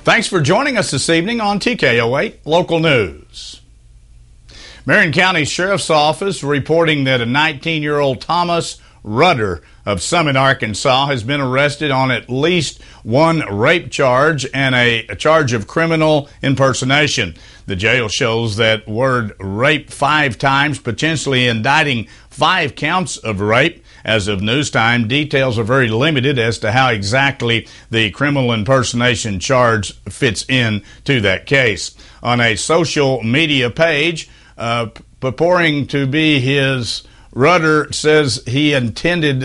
Thanks for joining us this evening on TKO8 Local News. Marion County Sheriff's Office reporting that a 19-year-old Thomas Rudder of Summit, Arkansas, has been arrested on at least one rape charge and a charge of criminal impersonation. The jail shows that word rape 5 times, potentially indicting 5 counts of rape. As of news time, details are very limited as to how exactly the criminal impersonation charge fits in to that case. On a social media page purporting to be his, Rudder says he attended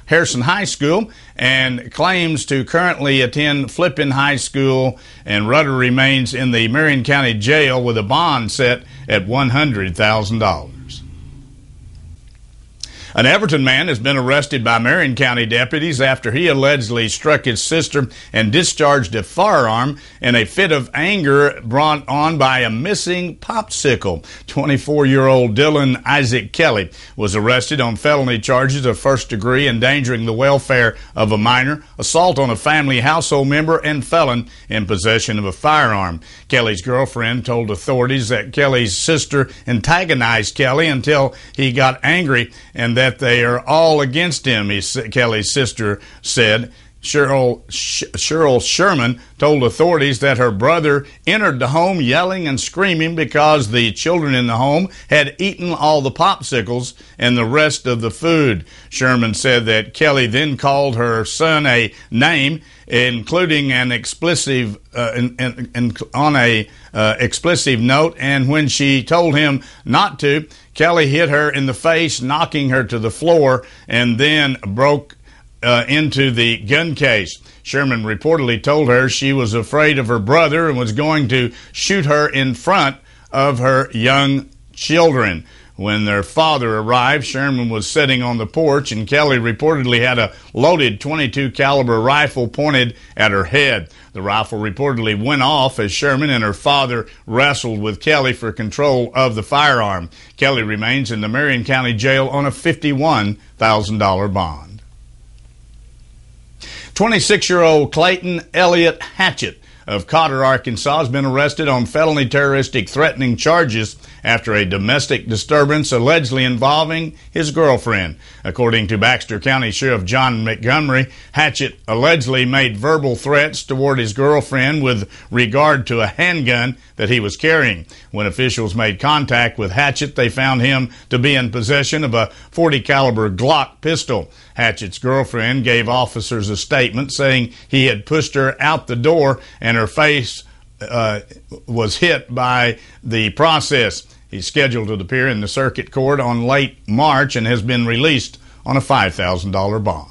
Harrison High School and claims to currently attend Flippin High School, and Rudder remains in the Marion County Jail with a bond set at $100,000. An Everton man has been arrested by Marion County deputies after he allegedly struck his sister and discharged a firearm in a fit of anger brought on by a missing popsicle. 24-year-old Dylan Isaac Kelly was arrested on felony charges of first-degree endangering the welfare of a minor, assault on a family household member, and felon in possession of a firearm. Kelly's girlfriend told authorities that Kelly's sister antagonized Kelly until he got angry and that they are all against him, Kelly's sister said. Cheryl Sherman told authorities that her brother entered the home yelling and screaming because the children in the home had eaten all the popsicles and the rest of the food. Sherman said that Kelly then called her son a name, including an explicit explicit note, and when she told him not to, Kelly hit her in the face, knocking her to the floor, and then broke into the gun case. Sherman reportedly told her she was afraid of her brother and was going to shoot her in front of her young children. When their father arrived, Sherman was sitting on the porch, and Kelly reportedly had a loaded .22 caliber rifle pointed at her head. The rifle reportedly went off as Sherman and her father wrestled with Kelly for control of the firearm. Kelly remains in the Marion County Jail on a $51,000 bond. 26-year-old Clayton Elliott Hatchett of Cotter, Arkansas, has been arrested on felony terroristic threatening charges after a domestic disturbance allegedly involving his girlfriend. According to Baxter County Sheriff John Montgomery, Hatchett allegedly made verbal threats toward his girlfriend with regard to a handgun that he was carrying. When officials made contact with Hatchett, they found him to be in possession of a .40 caliber Glock pistol. Hatchett's girlfriend gave officers a statement saying he had pushed her out the door and her face was hit by the process. He's scheduled to appear in the circuit court on late March and has been released on a $5,000 bond.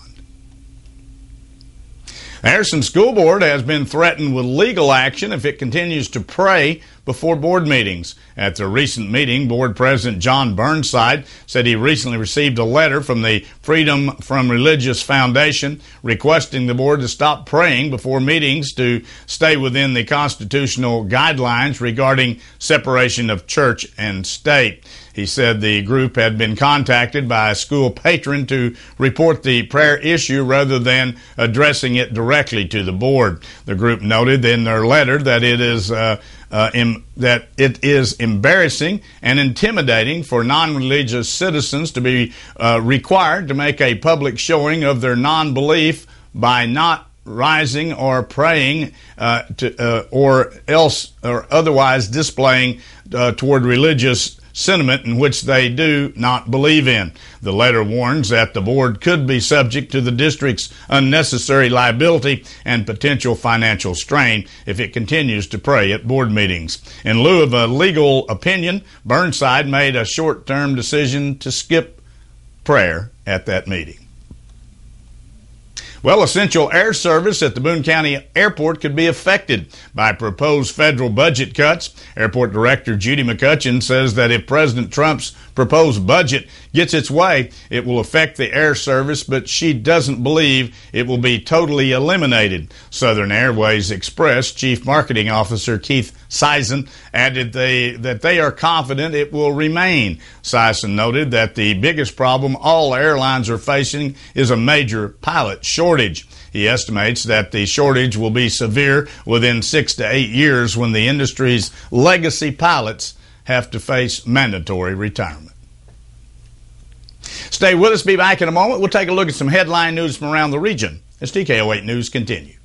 The Harrison School Board has been threatened with legal action if it continues to pray before board meetings. At the recent meeting, Board President John Burnside said he recently received a letter from the Freedom from Religious Foundation requesting the board to stop praying before meetings to stay within the constitutional guidelines regarding separation of church and state. He said the group had been contacted by a school patron to report the prayer issue rather than addressing it directly to the board. The group noted in their letter that it is embarrassing and intimidating for non-religious citizens to be required to make a public showing of their non-belief by not rising or praying or otherwise displaying toward religious sentiment in which they do not believe in. The letter warns that the board could be subject to the district's unnecessary liability and potential financial strain if it continues to pray at board meetings. In lieu of a legal opinion, Burnside made a short-term decision to skip prayer at that meeting. Well, essential air service at the Boone County Airport could be affected by proposed federal budget cuts. Airport Director Judy McCutcheon says that if President Trump's proposed budget gets its way, it will affect the air service, but she doesn't believe it will be totally eliminated. Southern Airways Express Chief Marketing Officer Keith Sison added that they are confident it will remain. Sison noted that the biggest problem all airlines are facing is a major pilot shortage. He estimates that the shortage will be severe within 6 to 8 years when the industry's legacy pilots have to face mandatory retirement. Stay with us. Be back in a moment. We'll take a look at some headline news from around the region as TKO8 News continues.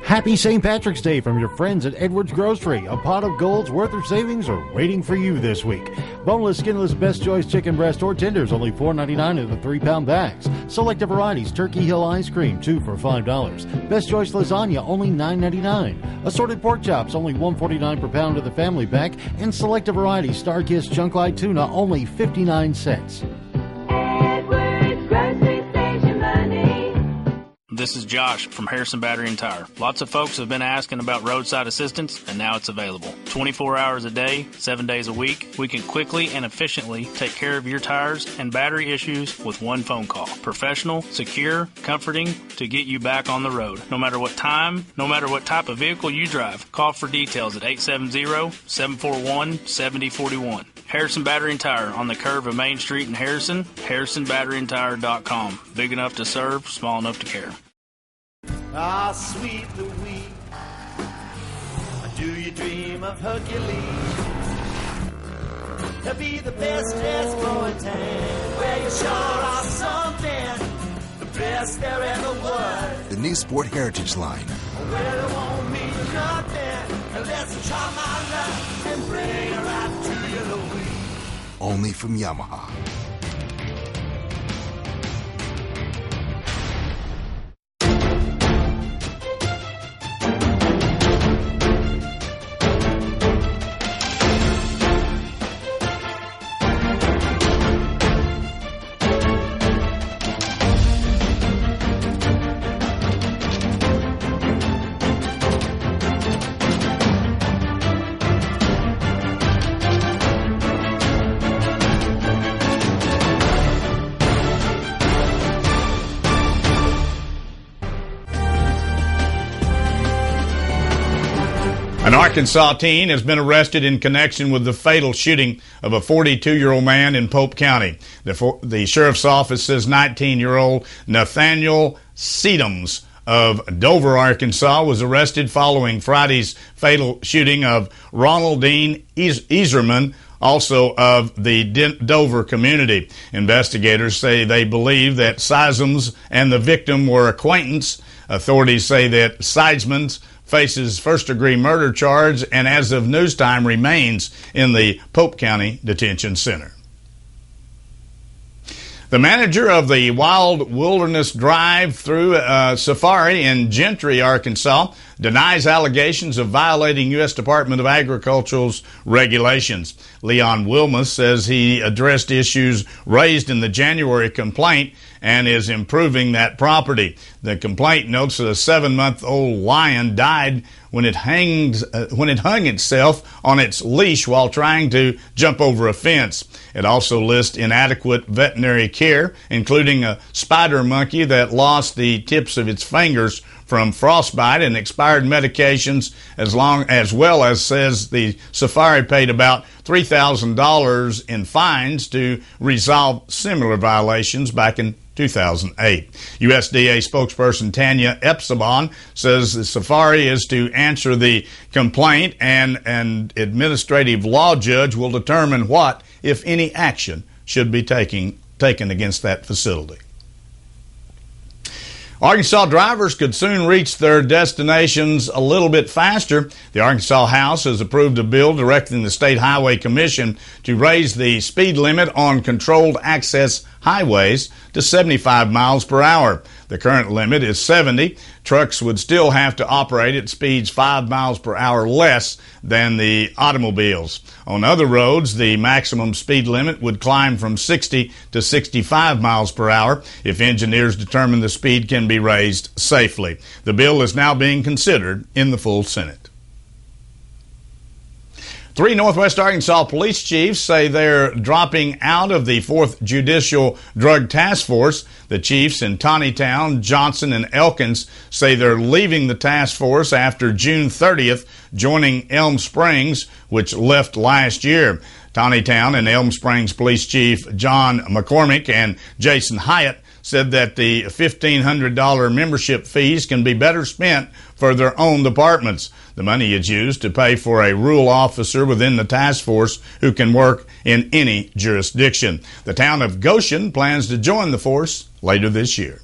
Happy St. Patrick's Day from your friends at Edwards Grocery. A pot of gold's worth of savings are waiting for you this week. Boneless, skinless, best choice chicken breast or tenders, only $4.99 in the 3-pound bags. Selected varieties, Turkey Hill ice cream, 2 for $5. Best choice lasagna, only $9.99. Assorted pork chops, only $1.49 per pound of the family pack. And selected varieties, Starkist Chunk Light Tuna, only 59 cents. Edwards Grocery Station money. This is Josh from Harrison Battery and Tire. Lots of folks have been asking about roadside assistance, and now it's available. 24 hours a day, 7 days a week, we can quickly and efficiently take care of your tires and battery issues with one phone call. Professional, secure, comforting to get you back on the road. No matter what time, no matter what type of vehicle you drive, call for details at 870-741-7041. Harrison Battery and Tire on the curve of Main Street in Harrison, harrisonbatteryandtire.com. Big enough to serve, small enough to care. Ah, sweet Louise, do you dream of Hercules? To be the best escrow in town, where you sure are something, the best there ever was. The new Sport Heritage line. Well, it won't mean nothing unless I try my luck and bring her out to you, Louise. Only from Yamaha. An Arkansas teen has been arrested in connection with the fatal shooting of a 42-year-old man in Pope County. The sheriff's office says 19-year-old Nathaniel Seedums of Dover, Arkansas, was arrested following Friday's fatal shooting of Ronald Dean Easerman, also of the Dover community. Investigators say they believe that Seedums and the victim were acquaintance. Authorities say that Seidman faces first-degree murder charge and as of news time remains in the Pope County Detention Center. The manager of the Wild Wilderness Drive-Through Safari in Gentry, Arkansas, denies allegations of violating U.S. Department of Agriculture's regulations. Leon Wilmus says he addressed issues raised in the January complaint and is improving that property. The complaint notes that a 7-month-old lion died when it hung itself on its leash while trying to jump over a fence. It also lists inadequate veterinary care, including a spider monkey that lost the tips of its fingers from frostbite and expired medications, as well as says the safari paid about $3,000 in fines to resolve similar violations back in 2008. USDA spokesperson Tanya Epsilon says the safari is to answer the complaint and an administrative law judge will determine what, if any, action should be taken against that facility. Arkansas drivers could soon reach their destinations a little bit faster. The Arkansas House has approved a bill directing the State Highway Commission to raise the speed limit on controlled access highways to 75 miles per hour. The current limit is 70. Trucks would still have to operate at speeds 5 miles per hour less than the automobiles. On other roads, the maximum speed limit would climb from 60 to 65 miles per hour if engineers determine the speed can be raised safely. The bill is now being considered in the full Senate. 3 Northwest Arkansas police chiefs say they're dropping out of the 4th Judicial Drug Task Force. The chiefs in Taneytown, Johnson, and Elkins say they're leaving the task force after June 30th, joining Elm Springs, which left last year. Taneytown and Elm Springs Police Chief John McCormick and Jason Hyatt said that the $1,500 membership fees can be better spent for their own departments. The money is used to pay for a rural officer within the task force who can work in any jurisdiction. The town of Goshen plans to join the force later this year.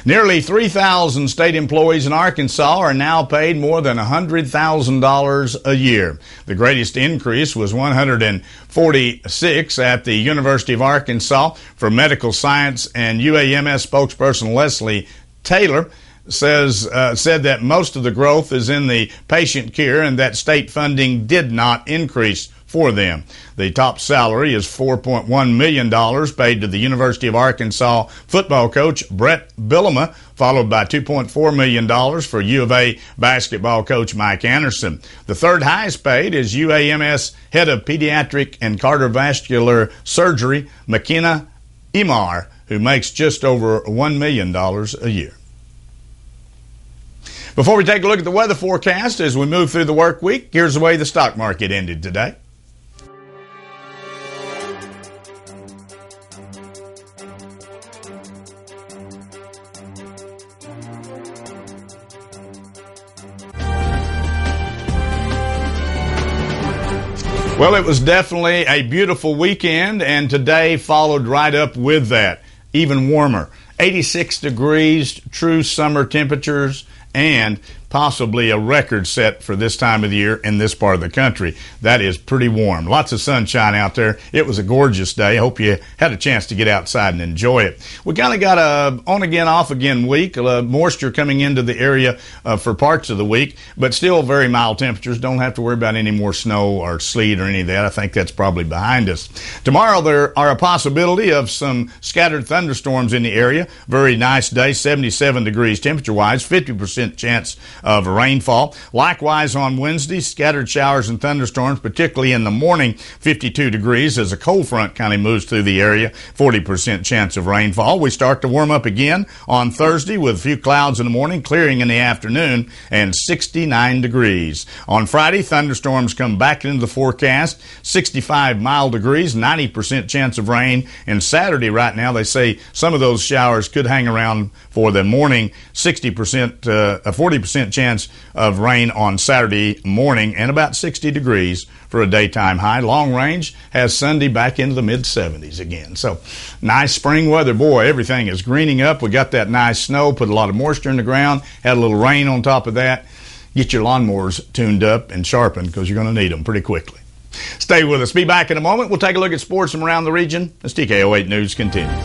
Nearly 3,000 state employees in Arkansas are now paid more than $100,000 a year. The greatest increase was 146 at the University of Arkansas. For medical science and UAMS spokesperson Leslie Taylor said that most of the growth is in the patient care and that state funding did not increase for them. The top salary is $4.1 million paid to the University of Arkansas football coach Brett Bielema, followed by $2.4 million for U of A basketball coach Mike Anderson. The third highest paid is UAMS head of pediatric and cardiovascular surgery McKenna Imar, who makes just over $1 million a year. Before we take a look at the weather forecast as we move through the work week, here's the way the stock market ended today. Well, it was definitely a beautiful weekend, and today followed right up with that. Even warmer. 86 degrees, true summer temperatures, and possibly a record set for this time of the year in this part of the country. That is pretty warm. Lots of sunshine out there. It was a gorgeous day. I hope you had a chance to get outside and enjoy it. We kind of got a on-again, off-again week. Moisture coming into the area for parts of the week, but still very mild temperatures. Don't have to worry about any more snow or sleet or any of that. I think that's probably behind us. Tomorrow there are a possibility of some scattered thunderstorms in the area. Very nice day, 77 degrees temperature-wise, 50% chance of rainfall. Likewise on Wednesday, scattered showers and thunderstorms, particularly in the morning, 52 degrees as a cold front kind of moves through the area, 40% chance of rainfall. We start to warm up again on Thursday with a few clouds in the morning, clearing in the afternoon, and 69 degrees. On Friday, thunderstorms come back into the forecast, 65 mild degrees, 90% chance of rain. And Saturday right now, they say some of those showers could hang around for the morning, 40% chance of rain on Saturday morning, and about 60 degrees for a daytime high. Long range has Sunday back into the mid-70s again. So nice spring weather. Boy, everything is greening up. We got that nice snow, put a lot of moisture in the ground, had a little rain on top of that. Get your lawnmowers tuned up and sharpened because you're going to need them pretty quickly. Stay with us. Be back in a moment. We'll take a look at sports from around the region as TKO8 News continues.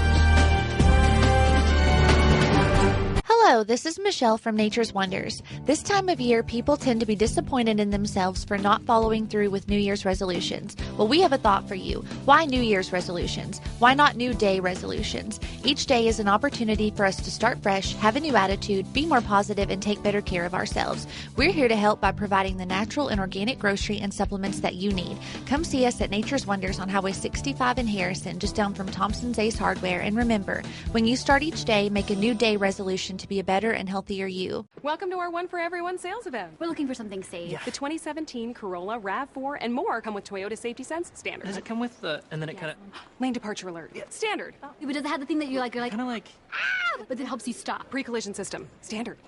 Hello, this is Michelle from Nature's Wonders. This time of year, people tend to be disappointed in themselves for not following through with New Year's resolutions. Well, we have a thought for you. Why New Year's resolutions? Why not New Day resolutions? Each day is an opportunity for us to start fresh, have a new attitude, be more positive, and take better care of ourselves. We're here to help by providing the natural and organic grocery and supplements that you need. Come see us at Nature's Wonders on Highway 65 in Harrison, just down from Thompson's Ace Hardware. And remember, when you start each day, make a New Day resolution to be a better and healthier you. Welcome to our One for Everyone sales event. We're looking for something safe. Yeah. The 2017 Corolla RAV4 and more come with Toyota Safety Sense Standard. Does it come with the, and then it kind of... Lane departure alert. Standard. But does it have the thing that you're like... Kind of like... Ah! But it helps you stop. Pre-collision system. Standard.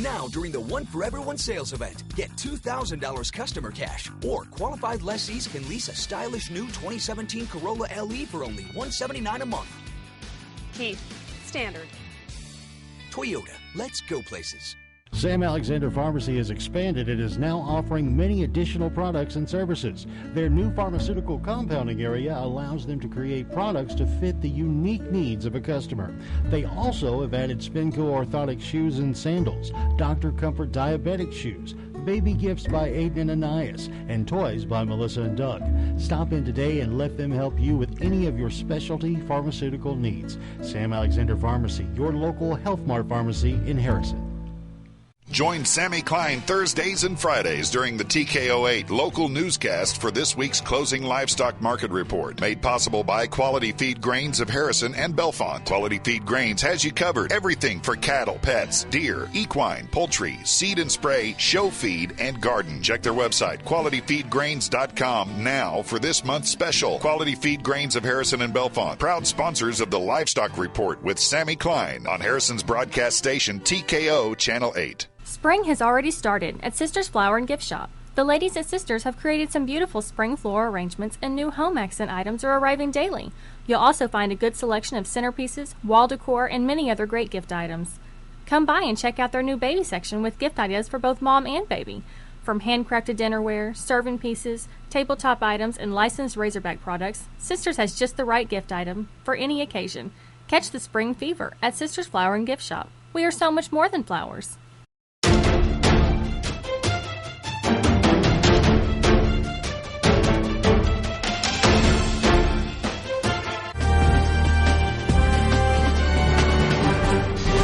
Now, during the One for Everyone sales event, get $2,000 customer cash, or qualified lessees can lease a stylish new 2017 Corolla LE for only $179 a month. Keith. Standard. Toyota, let's go places. Sam Alexander Pharmacy has expanded and is now offering many additional products and services. Their new pharmaceutical compounding area allows them to create products to fit the unique needs of a customer. They also have added Spinco orthotic shoes and sandals, Dr. Comfort diabetic shoes, baby gifts by Aiden and Ananias, and toys by Melissa and Doug. Stop in today and let them help you with any of your specialty pharmaceutical needs. Sam Alexander Pharmacy, your local Health Mart pharmacy in Harrison. Join Sammy Klein Thursdays and Fridays during the TKO8 local newscast for this week's closing livestock market report. Made possible by Quality Feed Grains of Harrison and Belfont. Quality Feed Grains has you covered. Everything for cattle, pets, deer, equine, poultry, seed and spray, show feed, and garden. Check their website, qualityfeedgrains.com, now for this month's special. Quality Feed Grains of Harrison and Belfont, proud sponsors of the Livestock Report with Sammy Klein on Harrison's broadcast station TKO Channel 8. Spring has already started at Sisters Flower and Gift Shop. The ladies at Sisters have created some beautiful spring floral arrangements, and new home accent items are arriving daily. You'll also find a good selection of centerpieces, wall decor, and many other great gift items. Come by and check out their new baby section with gift ideas for both mom and baby. From handcrafted dinnerware, serving pieces, tabletop items, and licensed Razorback products, Sisters has just the right gift item for any occasion. Catch the spring fever at Sisters Flower and Gift Shop. We are so much more than flowers.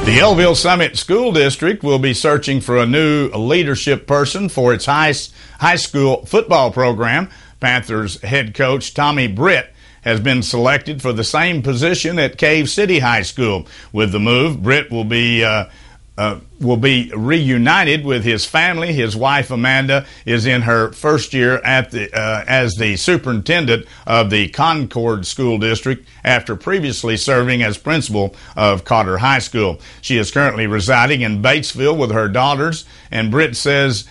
The Elville Summit School District will be searching for a new leadership person for its high school football program. Panthers head coach Tommy Britt has been selected for the same position at Cave City High School. With the move, Britt will be reunited with his family. His wife Amanda is in her first year at as the superintendent of the Concord School District after previously serving as principal of Cotter High School. She is currently residing in Batesville with her daughters, and Britt says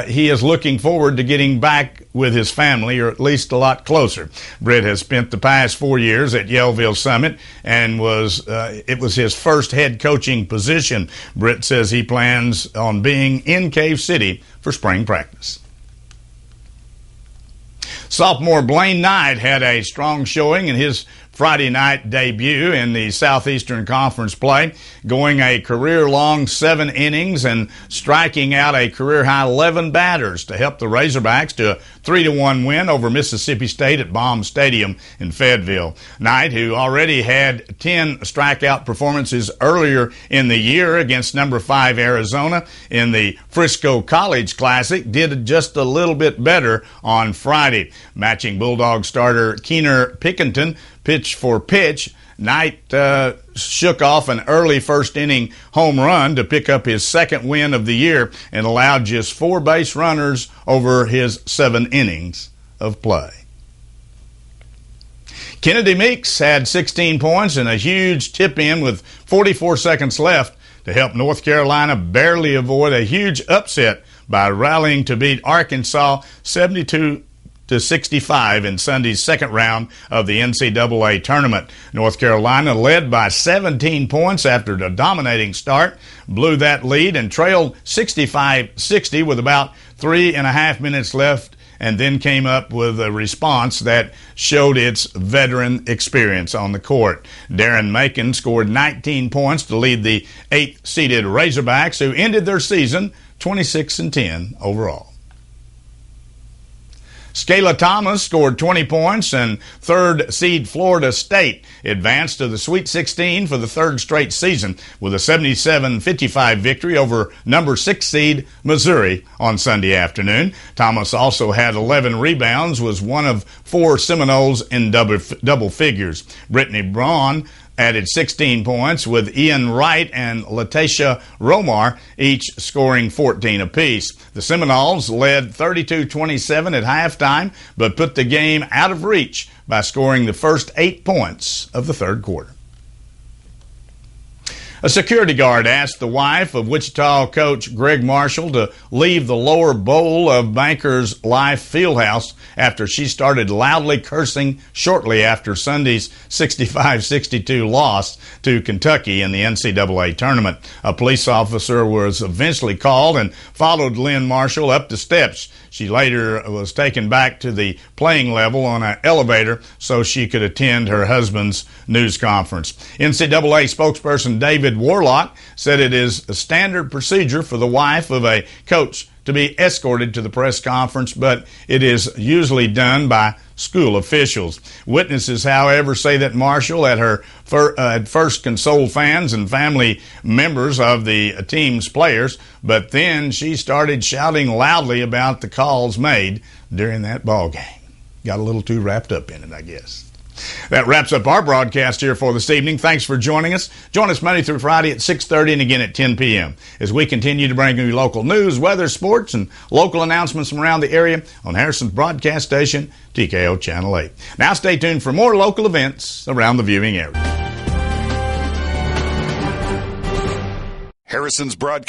he is looking forward to getting back with his family, or at least a lot closer. Britt has spent the past 4 years at Yellville Summit, and it was his first head coaching position. Britt says he plans on being in Cave City for spring practice. Sophomore Blaine Knight had a strong showing in his Friday night debut in the Southeastern Conference play, going a career-long 7 innings and striking out a career-high 11 batters to help the Razorbacks to a 3-1 win over Mississippi State at Baum Stadium in Fayetteville. Knight, who already had 10 strikeout performances earlier in the year against number 5 Arizona in the Frisco College Classic, did just a little bit better on Friday. Matching Bulldog starter Keener Pickington pitch for pitch, Knight shook off an early first inning home run to pick up his second win of the year and allowed just 4 base runners over his 7 innings of play. Kennedy Meeks had 16 points and a huge tip-in with 44 seconds left to help North Carolina barely avoid a huge upset by rallying to beat Arkansas 72-65 in Sunday's second round of the NCAA tournament. North Carolina led by 17 points after a dominating start, blew that lead and trailed 65-60 with about 3.5 minutes left, and then came up with a response that showed its veteran experience on the court. Darren Macon scored 19 points to lead the 8th-seeded Razorbacks, who ended their season 26-10 overall. Scala Thomas scored 20 points, and 3rd seed Florida State advanced to the Sweet 16 for the 3rd straight season with a 77-55 victory over number 6 seed Missouri on Sunday afternoon. Thomas also had 11 rebounds, was one of 4 Seminoles in double figures. Brittany Braun added 16 points, with Ian Wright and Latacia Romar each scoring 14 apiece. The Seminoles led 32-27 at halftime, but put the game out of reach by scoring the first 8 points of the third quarter. A security guard asked the wife of Wichita coach Greg Marshall to leave the lower bowl of Bankers Life Fieldhouse after she started loudly cursing shortly after Sunday's 65-62 loss to Kentucky in the NCAA tournament. A police officer was eventually called and followed Lynn Marshall up the steps. She later was taken back to the playing level on an elevator so she could attend her husband's news conference. NCAA spokesperson David Warlock said it is a standard procedure for the wife of a coach to be escorted to the press conference, but it is usually done by school officials. Witnesses, however, say that Marshall at first consoled fans and family members of the team's players, but then she started shouting loudly about the calls made during that ball game. Got a little too wrapped up in it, I guess. That wraps up our broadcast here for this evening. Thanks for joining us. Join us Monday through Friday at 6:30 and again at 10 p.m. as we continue to bring you local news, weather, sports, and local announcements from around the area on Harrison's broadcast station, TKO Channel 8. Now stay tuned for more local events around the viewing area. Harrison's broadcast